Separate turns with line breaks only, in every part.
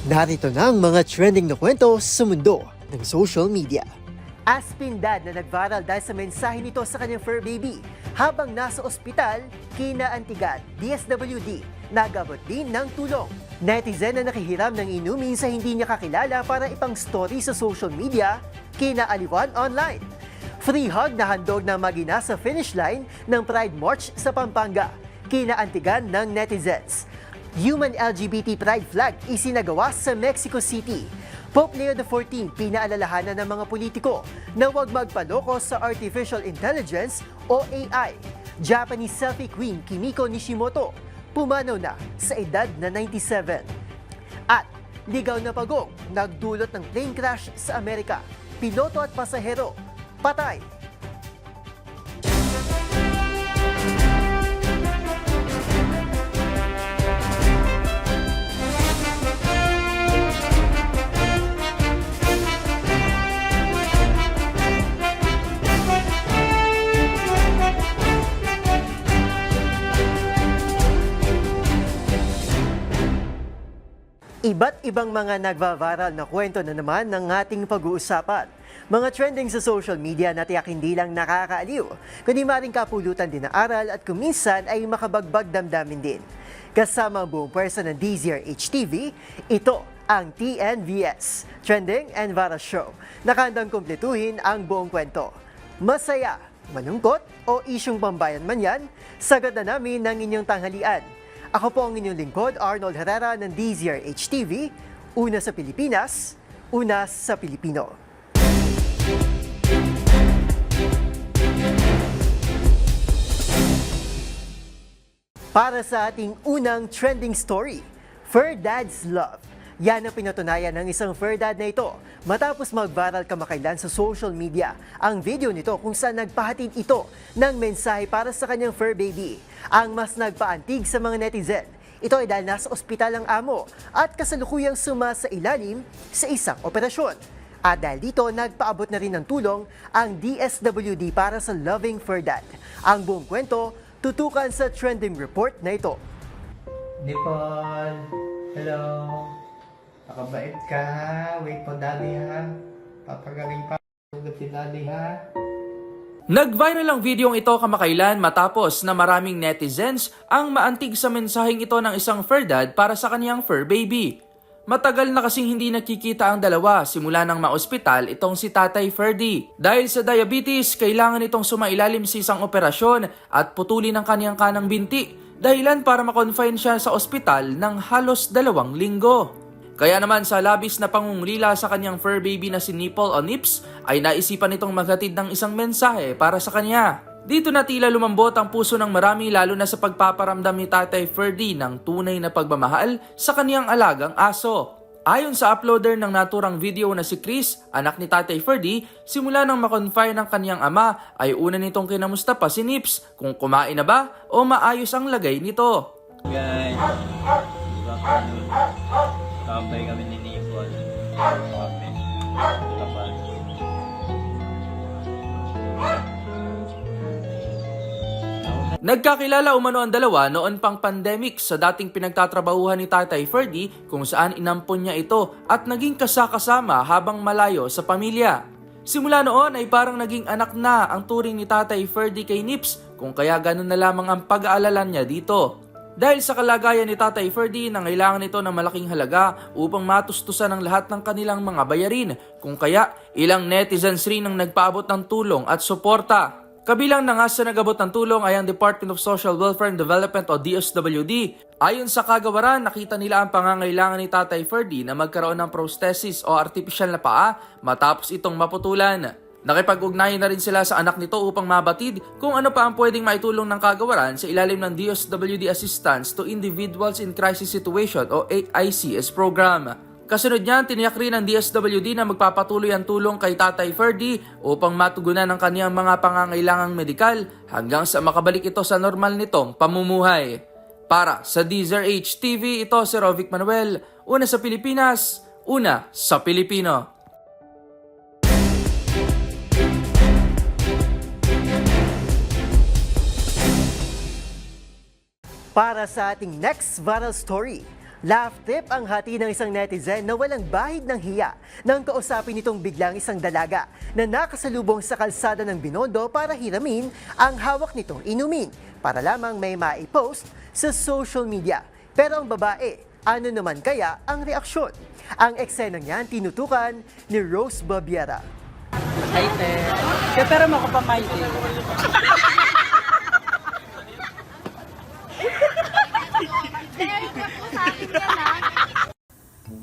Narito na ang mga trending na kwento sa mundo ng social media. Aspin dad na nag-viral dahil sa mensahe nito sa kanyang fur baby. Habang nasa ospital, kinaantigan, DSWD, nagabot din ng tulong. Netizen na nakihiram ng inumin sa hindi niya kakilala para ipang story sa social media, kinaaliwan online. Free hug na handog na magina sa finish line ng Pride March sa Pampanga, kinaantigan ng netizens. Human LGBT Pride flag isinagawa sa Mexico City. Pope Leo XIV pinaalalahanan ng mga politiko na huwag magpaloko sa artificial intelligence o AI. Japanese selfie queen Kimiko Nishimoto pumanaw na sa edad na 97. At ligaw na pagong nagdulot ng plane crash sa Amerika. Piloto at pasahero patay. Iba't ibang mga nagva-viral na kwento na naman ng ating pag-uusapan. Mga trending sa social media na tiyak hindi lang nakakaaliw, kundi maring kapulutan din ng aral at kuminsan ay makabagbag damdamin din. Kasama ang buong pwersa ng DZRH TV, ito ang TNVS, Trending and Viral Show. Nakandang kumpletuhin ang buong kwento. Masaya, malungkot o isyong pambayan man yan, sagot na namin ng inyong tanghalian. Ako po ang inyong lingkod, Arnold Herrera ng DZRH TV, una sa Pilipinas, una sa Pilipino. Para sa ating unang trending story, Fur Dad's Love. Yan ang pinatunayan ng isang fur dad na ito matapos mag-viral kamakailan sa social media. Ang video nito kung saan nagpahatid ito ng mensahe para sa kanyang fur baby. Ang mas nagpaantig sa mga netizen, ito ay dahil nasa ospital ang amo at kasalukuyang sa ilalim sa isang operasyon. At dahil dito, nagpaabot na rin ng tulong ang DSWD para sa loving fur dad. Ang buong kwento, tutukan sa trending report na ito.
Dipon, hello. Nakabait ka ha. Wait po daddy ha. Papagaling pa. Hugot si daddy ha.
Nag-viral ang videong ito kamakailan matapos na maraming netizens ang maantig sa mensaheng ito ng isang fur dad para sa kaniyang fur baby. Matagal na kasing hindi nakikita ang dalawa simula nang maospital itong si Tatay Ferdy. Dahil sa diabetes, kailangan itong sumailalim sa isang operasyon at putulin ang kaniyang kanang binti. Dahilan para makonfine siya sa ospital ng halos 2 linggo. Kaya naman sa labis na pangungulila sa kanyang fur baby na si Nipple o Nips ay naisipan itong maghatid ng isang mensahe para sa kanya. Dito na tila lumambot ang puso ng marami lalo na sa pagpaparamdam ni Tatay Ferdy ng tunay na pagmamahal sa kaniyang alagang aso. Ayon sa uploader ng naturang video na si Chris, anak ni Tatay Ferdy, simula nang makonfine ng kaniyang ama ay una nitong kinamusta pa si Nips kung kumain na ba o maayos ang lagay nito.
Guys, kampay kami ni Nipple. Kape. Kapal.
Nagkakilala umano ang dalawa noon pang pandemic sa dating pinagtatrabahuhan ni Tatay Ferdy kung saan inampon niya ito at naging kasakasama habang malayo sa pamilya. Simula noon ay parang naging anak na ang turing ni Tatay Ferdy kay Nips kung kaya ganun na lamang ang pag-aalala niya dito. Dahil sa kalagayan ni Tatay Ferdy, nangailangan ito ng malaking halaga upang matustusan ang lahat ng kanilang mga bayarin. Kung kaya, ilang netizens rin ang nagpaabot ng tulong at suporta. Kabilang na nga sa nagabot ng tulong ay ang Department of Social Welfare and Development o DSWD. Ayon sa kagawaran, nakita nila ang pangangailangan ni Tatay Ferdy na magkaroon ng prosthesis o artificial na paa matapos itong maputulan. Nakipag-ugnayan na rin sila sa anak nito upang mabatid kung ano pa ang pwedeng maitulong ng kagawaran sa ilalim ng DSWD Assistance to Individuals in Crisis Situation o AICS program. Kasunod niyan, tiniyak rin ng DSWD na magpapatuloy ang tulong kay Tatay Ferdy upang matugunan ang kaniyang mga pangangailangang medikal hanggang sa makabalik ito sa normal nitong pamumuhay. Para sa DZRH TV, ito si Rovic Manuel, una sa Pilipinas, una sa Pilipino.
Para sa ating next viral story, Laugh trip ang hati ng isang netizen na walang bahid ng hiya nang kausapin nitong biglang isang dalaga na nakasalubong sa kalsada ng Binondo para hiramin ang hawak nitong inumin para lamang may maipost sa social media. Pero ang babae, ano naman kaya ang reaksyon? Ang eksenang yan tinutukan ni Rose Babiera.
Ay, te. Pero mo ko pa may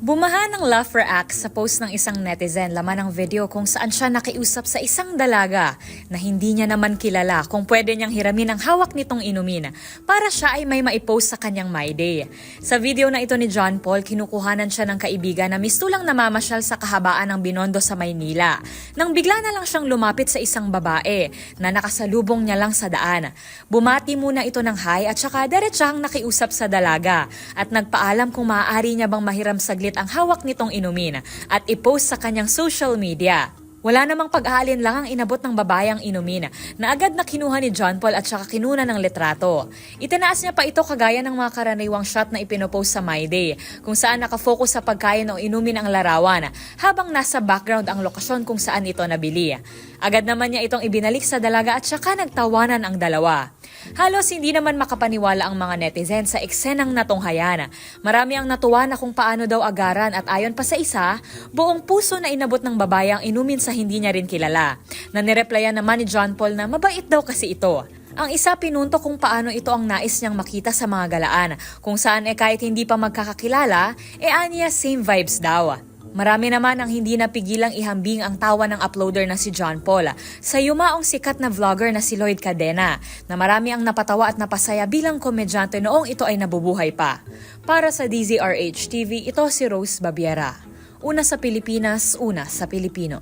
Bumaha ng laugh react sa post ng isang netizen laman ng video kung saan siya nakiusap sa isang dalaga na hindi niya naman kilala kung pwede niyang hiramin ang hawak nitong inumin para siya ay may maipost sa kanyang My Day. Sa video na ito ni John Paul, kinukuhanan siya ng kaibigan na mistulang namamasyal sa kahabaan ng Binondo sa Maynila. Nang bigla na lang siyang lumapit sa isang babae na nakasalubong niya lang sa daan. Bumati muna ito ng hi at saka diretsahang nakiusap sa dalaga at nagpaalam kung maaari niya bang mahiram saglit ang hawak nitong inumin at i-post sa kanyang social media. Wala namang pag-aalin lang ang inabot ng babayang inumin na agad na kinuha ni John Paul at saka kinuna ng litrato. Itinaas niya pa ito kagaya ng mga karaniwang shot na ipinopost sa My Day kung saan nakafocus sa pagkain o inumin ang larawan habang nasa background ang lokasyon kung saan ito nabili. Agad naman niya itong ibinalik sa dalaga at saka nagtawanan ang dalawa. Halos hindi naman makapaniwala ang mga netizen sa eksenang natunghayan. Marami ang natuwa na kung paano daw agaran at ayon pa sa isa, buong puso na inabot ng babae ang inumin sa hindi niya rin kilala. Na nireplyan naman ni John Paul na mabait daw kasi ito. Ang isa pinunto kung paano ito ang nais niyang makita sa mga galaan, kung saan kahit hindi pa magkakakilala, aniya same vibes daw. Marami naman ang hindi napigilang ihambing ang tawa ng uploader na si John Paul sa yumaong sikat na vlogger na si Lloyd Cadena na marami ang napatawa at napasaya bilang komedyante noong ito ay nabubuhay pa. Para sa DZRH TV, ito si Rose Babiera. Una sa Pilipinas, una sa Pilipino.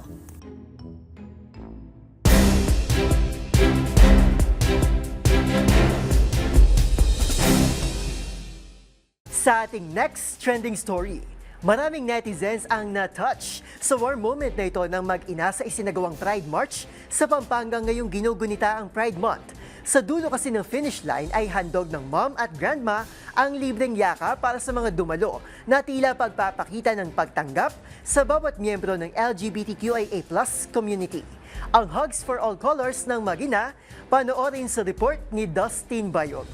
Sa ating next trending story, maraming netizens ang na-touch sa warm moment na ito ng mag-ina sa isinagawang Pride March sa Pampanga ngayong ginugunita ang Pride Month. Sa dulo kasi ng finish line ay handog ng mom at grandma ang libreng yaka para sa mga dumalo na tila pagpapakita ng pagtanggap sa bawat miyembro ng LGBTQIA+ community. Ang Hugs for All Colors ng mag-ina, panoorin sa report ni Dustin Bayog.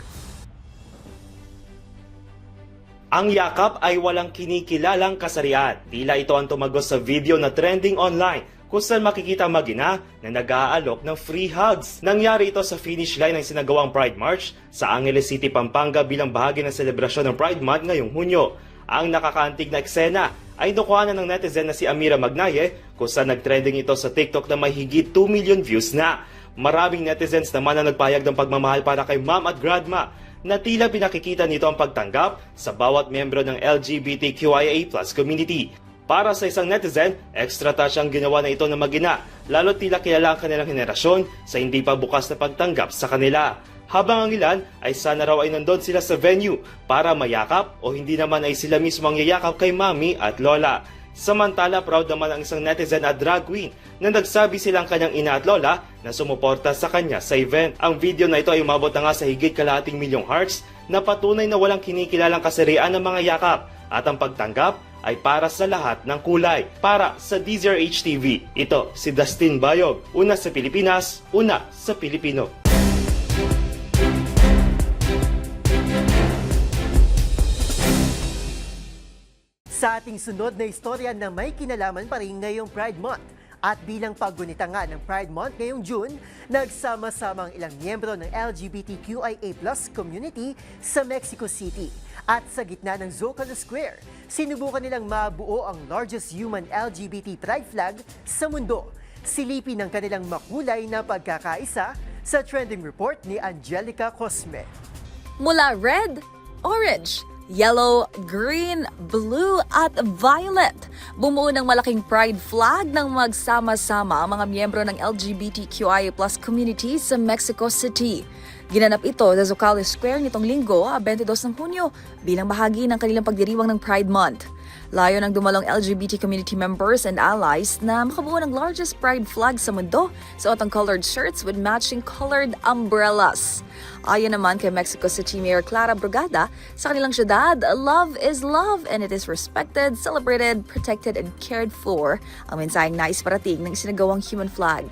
Ang yakap ay walang kinikilalang kasarian. Tila ito ang tumagos sa video na trending online kung saan makikita ang mag-ina na nag-aalok ng free hugs. Nangyari ito sa finish line ng sinagawang Pride March sa Angeles City, Pampanga bilang bahagi ng selebrasyon ng Pride Month ngayong Hunyo. Ang nakakaantig na eksena ay nakuhanan ng netizen na si Amira Magnaye kung saan nagtrending ito sa TikTok na may higit 2 million views na. Maraming netizens naman ang nagpahayag ng pagmamahal para kay mom at grandma na tila pinakikita nito ang pagtanggap sa bawat miyembro ng LGBTQIA+ community. Para sa isang netizen, extra touch ang ginawa na ito ng mag-ina, lalo tila kilala ang kanilang henerasyon sa hindi pa bukas na pagtanggap sa kanila. Habang ang ilan ay sana raw ay nandun sila sa venue para mayakap o hindi naman ay sila mismo ang yayakap kay mami at lola. Samantala, proud naman ang isang netizen at drag queen na nagsabi silang kanyang ina at lola na sumuporta sa kanya sa event. Ang video na ito ay umabot na nga sa higit kalahating milyong hearts na patunay na walang kinikilalang kasarian ng mga yakap at ang pagtanggap ay para sa lahat ng kulay. Para sa DZRH TV, ito si Dustin Bayog. Una sa Pilipinas, una sa Pilipino.
Sa ating sunod na istorya na may kinalaman pa rin ngayong Pride Month. At bilang paggunita nga ng Pride Month ngayong June, nagsama-sama ang ilang miyembro ng LGBTQIA+ community sa Mexico City. At sa gitna ng Zocalo Square, sinubukan nilang mabuo ang largest human LGBT pride flag sa mundo. Silipin ng kanilang makulay na pagkakaisa sa trending report ni Angelica Cosme.
Mula red, orange, yellow, green, blue at violet. Bumuo ng malaking pride flag ng magsama-sama ang mga miyembro ng LGBTQIA+ community sa Mexico City. Ginanap ito sa Zocalo Square nitong linggo, 22 ng Hunyo, bilang bahagi ng kanilang pagdiriwang ng Pride Month. Layo ng dumalong LGBT community members and allies na makabuo ng largest pride flag sa mundo, suot ang colored shirts with matching colored umbrellas. Ayon naman kay Mexico City Mayor Clara Brugada, sa kanilang syudad, love is love and it is respected, celebrated, protected, and cared for, ang mensaheng nais parating ng isinagawang human flag.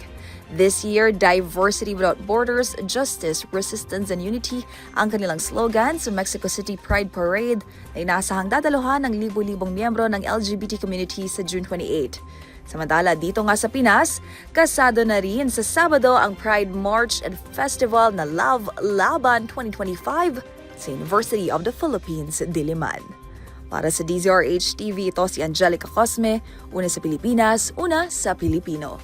This year, diversity without borders, justice, resistance, and unity ang kanilang slogan sa Mexico City Pride Parade na inasahang dadaluhan ng libu-libong miyembro ng LGBT community sa June 28. Samantala, dito nga sa Pinas, kasado na rin sa Sabado ang Pride March and Festival na Love Laban 2025 sa University of the Philippines, Diliman. Para sa DZRH TV, ito si Angelica Cosme, una sa Pilipinas, una sa Pilipino.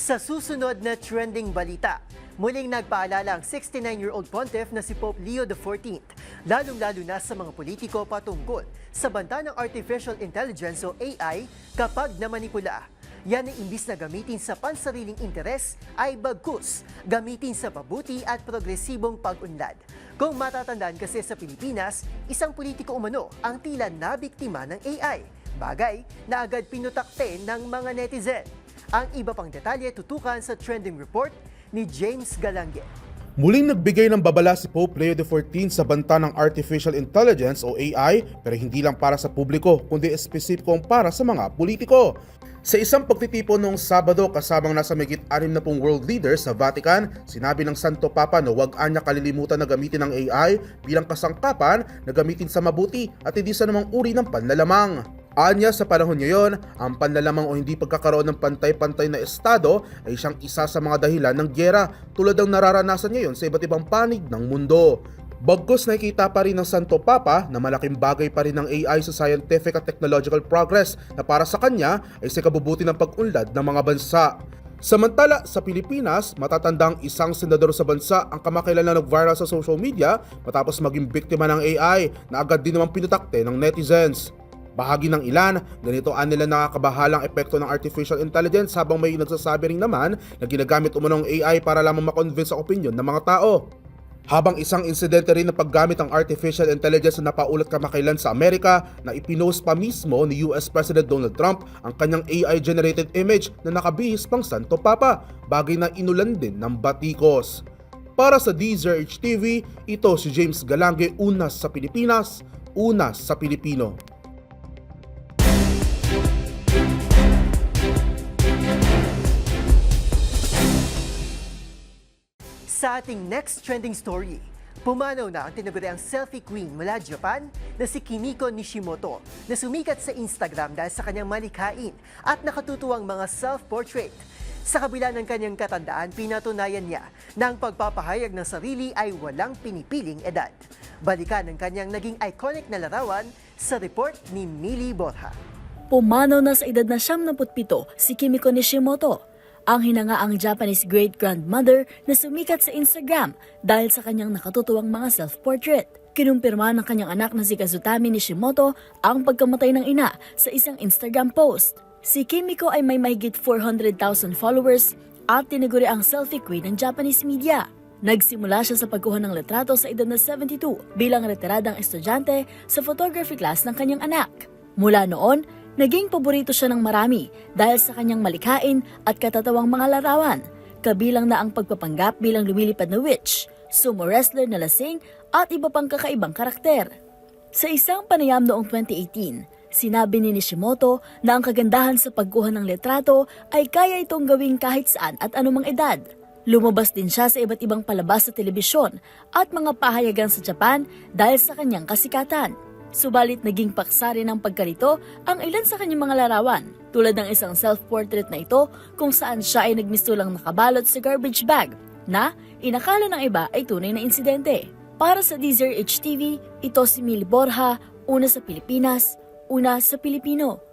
Sa susunod na trending balita, muling nagpaalala ang 69-year-old pontiff na si Pope Leo XIV, lalong-lalo na sa mga politiko patungkol sa banta ng artificial intelligence o AI kapag namanipula. Yan ay imbis na gamitin sa pansariling interes ay bagkus, gamitin sa mabuti at progresibong pag-unlad. Kung matatandaan kasi sa Pilipinas, isang politiko umano ang tila nabiktima ng AI, bagay na agad pinutakte ng mga netizen. Ang iba pang detalye tutukan sa trending report ni James Galange.
Muling nagbigay ng babala si Pope Leo XIV sa banta ng artificial intelligence o AI, pero hindi lang para sa publiko kundi espesipikong para sa mga politiko. Sa isang pagtitipon noong Sabado kasamang nasa mahigit 60 world leaders sa Vatican, sinabi ng Santo Papa na huwag anya kalilimutan na gamitin ng AI bilang kasangkapan na gamitin sa mabuti at hindi sa namang uri ng panlalamang. Anya, sa panahon ngayon, ang panlalamang o hindi pagkakaroon ng pantay-pantay na estado ay siyang isa sa mga dahilan ng gyera tulad ng nararanasan ngayon sa iba't ibang panig ng mundo. Bagkus nakikita pa rin ng Santo Papa na malaking bagay pa rin ng AI sa scientific at technological progress na para sa kanya ay sa kabubuti ng pag-unlad ng mga bansa. Samantala, sa Pilipinas, matatandang isang senador sa bansa ang kamakailan na nag-viral sa social media matapos maging biktima ng AI na agad din naman pinutakte ng netizens. Bahagi ng ilan, ganito ang nila nakakabahalang epekto ng artificial intelligence habang may nagsasabi rin naman na ginagamit umano ang AI para lamang makonvince ang opinyon ng mga tao. Habang isang insidente rin na paggamit ng artificial intelligence na napaulat kamakailan sa Amerika na ipinost pa mismo ni US President Donald Trump ang kanyang AI-generated image na nakabihis pang Santo Papa, bagay na inulan din ng batikos. Para sa DZRH TV, ito si James Galange, una sa Pilipinas, una sa Pilipino.
Sa ating next trending story, pumanaw na ang tinaguriang selfie queen mula Japan na si Kimiko Nishimoto na sumikat sa Instagram dahil sa kanyang malikhain at nakatutuwang mga self-portrait. Sa kabila ng kanyang katandaan, pinatunayan niya na ang pagpapahayag ng sarili ay walang pinipiling edad. Balikan ang kanyang naging iconic na larawan sa report ni Millie Borja.
Pumanaw na sa edad na 77 si Kimiko Nishimoto. Ang hinangaang Japanese great-grandmother na sumikat sa Instagram dahil sa kanyang nakatutuwang mga self-portrait. Kinumpirma ng kanyang anak na si Kazutami Nishimoto ang pagkamatay ng ina sa isang Instagram post. Si Kimiko ay may mahigit 400,000 followers at tinaguri ang selfie queen ng Japanese media. Nagsimula siya sa pagkuha ng litrato sa edad na 72 bilang retiradang estudyante sa photography class ng kanyang anak. Mula noon, naging paborito siya ng marami dahil sa kanyang malikhain at katatawang mga larawan, kabilang na ang pagpapanggap bilang lumilipad na witch, sumo wrestler na lasing at iba pang kakaibang karakter. Sa isang panayam noong 2018, sinabi ni Nishimoto na ang kagandahan sa pagkuha ng litrato ay kaya itong gawing kahit saan at anumang edad. Lumabas din siya sa iba't ibang palabas sa telebisyon at mga pahayagan sa Japan dahil sa kanyang kasikatan. Subalit naging paksa rin ng pagkalito ang ilan sa kanyang mga larawan, tulad ng isang self-portrait na ito kung saan siya ay nagmistulang nakabalot sa garbage bag na inakala ng iba ay tunay na insidente. Para sa DZRH TV, ito si Millie Borja, una sa Pilipinas, una sa Pilipino.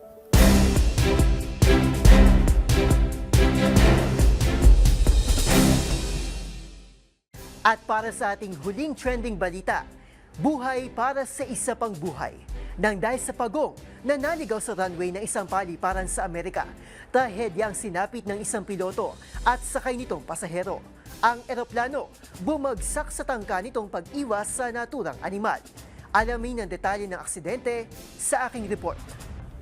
At para sa ating huling trending balita, buhay para sa isa pang buhay.
nang dahil sa pagong na naligaw sa runway ng isang paliparan sa Amerika. Trahedyang sinapit ng isang piloto at sakay nitong pasahero. Ang eroplano bumagsak sa tangka nitong pag-iwas sa naturang animal. Alamin ang detalye ng aksidente sa aking report.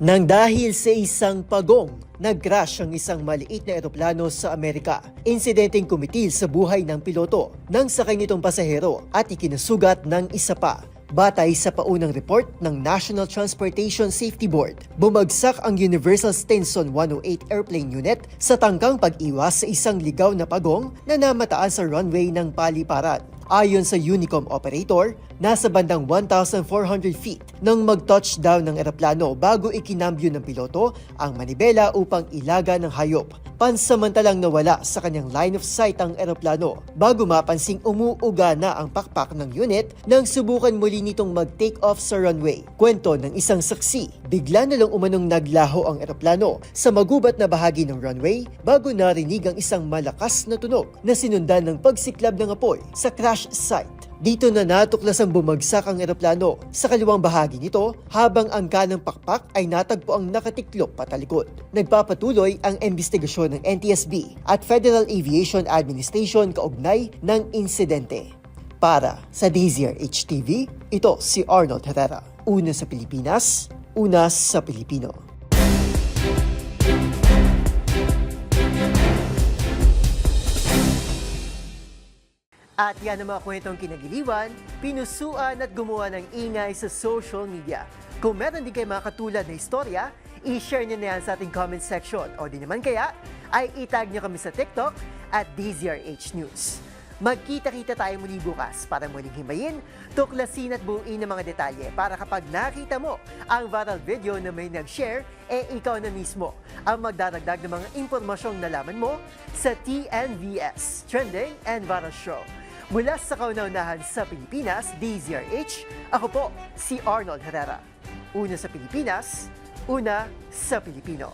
Nang dahil sa isang pagong, nag-crash ang isang maliit na eroplano sa Amerika. Insidenteng kumitil sa buhay ng piloto nang sakay nitong pasahero at ikinasugat ng isa pa. Batay sa paunang report ng National Transportation Safety Board, bumagsak ang Universal Stinson 108 airplane unit sa tangkang pag-iwas sa isang ligaw na pagong na namataan sa runway ng paliparan. Ayon sa Unicom operator, nasa bandang 1,400 feet nang mag-touchdown ng eroplano bago ikinambyo ng piloto ang manibela upang ilaga ng hayop. Pansamantalang nawala sa kanyang line of sight ang eroplano bago mapansing umuuga na ang pakpak ng unit nang subukan muli nitong mag-take off sa runway. Kwento ng isang saksi, bigla na lang umanong naglaho ang eroplano sa magubat na bahagi ng runway bago narinig ang isang malakas na tunog na sinundan ng pagsiklab ng apoy sa crash site. Dito na natuklasang bumagsak ang eroplano sa kaliwang bahagi nito habang ang kanang pakpak ay natagpo ang nakatiklop patalikod. Nagpapatuloy ang investigasyon ng NTSB at Federal Aviation Administration kaugnay ng insidente. Para sa DZRH TV, ito si Arnold Herrera. Una sa Pilipinas, una sa Pilipino. At yan ang mga kwentong kinagiliwan, pinusuan at gumawa ng ingay sa social media. Kung meron din kayo mga katulad na istorya, i-share nyo na yan sa ating comment section. O di naman kaya, ay itag nyo kami sa TikTok at DZRH News. Magkita-kita tayo muli bukas para muling himayin, tuklasin at buuin ng mga detalye para kapag nakita mo ang viral video na may nag-share, ikaw na mismo ang magdaragdag ng mga impormasyong nalaman mo sa TNVS, Trending and Viral Show. Mula sa kauna-unahan sa Pilipinas, DZRH, ako po si Arnold Herrera. Una sa Pilipinas, una sa Pilipino.